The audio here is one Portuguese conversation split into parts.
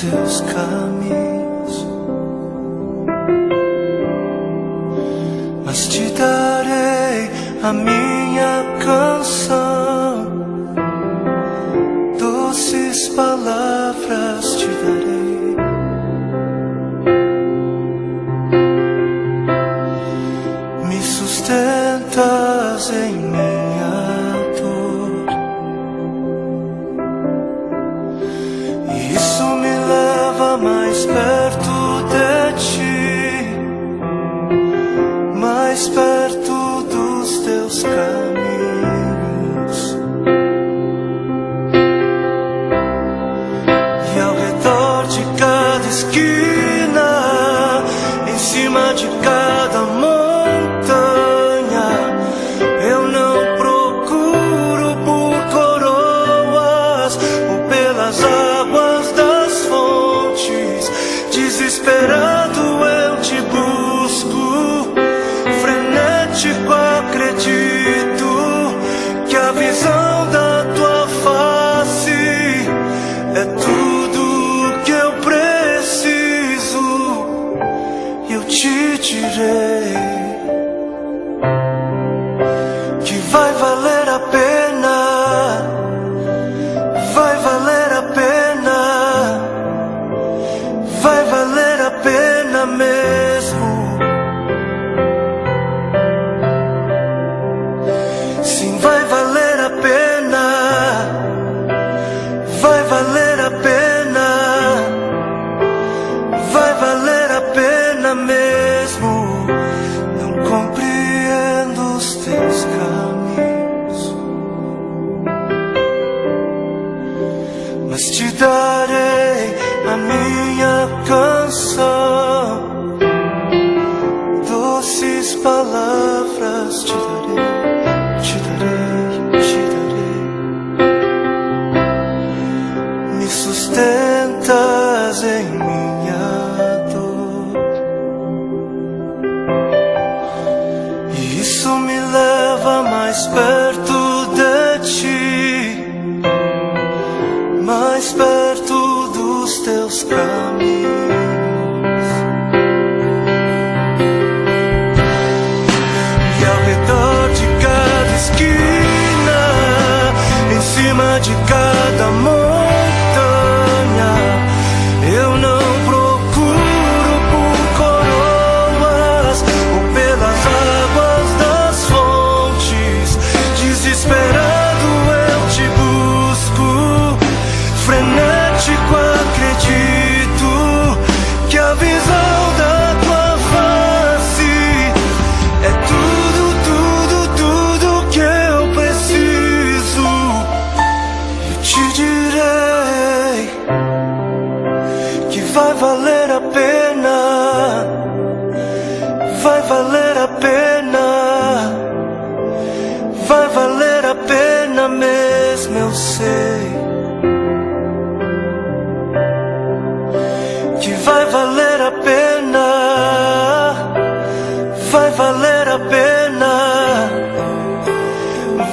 teus caminhos, mas te darei a minha canção, doces palavras te darei. Me sustentas em minha dor, e isso me leva mais perto de ti, mais perto dos teus caminhos. E ao redor de cada esquina, em cima de cada montanha, eu não procuro por coroas ou pelas águas das fontes. Desesperado eu te busco, frenético acredito que a visão da tua face é tudo que eu preciso. Eu te direi que vai valer a pena, vai valer a pena, vai valer a pena mesmo. Sim, vai valer a pena, vai valer a pena, vai valer a pena mesmo. Não compreendo os teus caminhos, mas te darei a minha canção, doces palavras te darei, te darei, te darei. Me sustentas em minha dor, e isso me leva mais perto de ti, mais perto dos teus caminhos. E ao redor de cada esquina, em cima de cada montanha, eu não procuro por coroas ou pelas águas das fontes. Desesperado eu te busco, frenético acredito que a visão da tua face é tudo, tudo, tudo que eu preciso. Eu te direi que vai valer a pena, vai valer a pena, vai valer a pena mesmo, eu sei que vai valer a pena, vai valer a pena,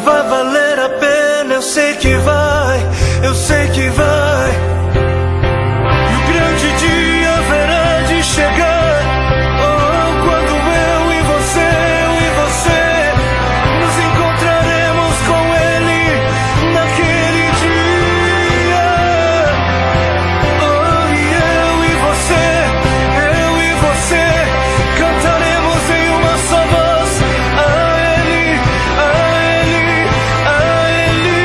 vai valer a pena. Eu sei que vai, eu sei que vai. E o grande dia haverá de chegar, oh, quando eu e você nos encontraremos com Ele naquele dia. Oh, e eu e você cantaremos em uma só voz a Ele, a Ele, a Ele.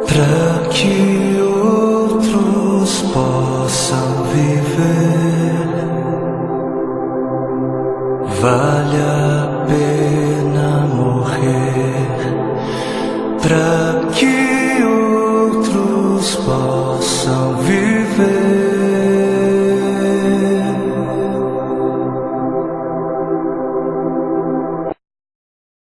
para que outros possam viver. Vale a pena morrer para que outros possam viver.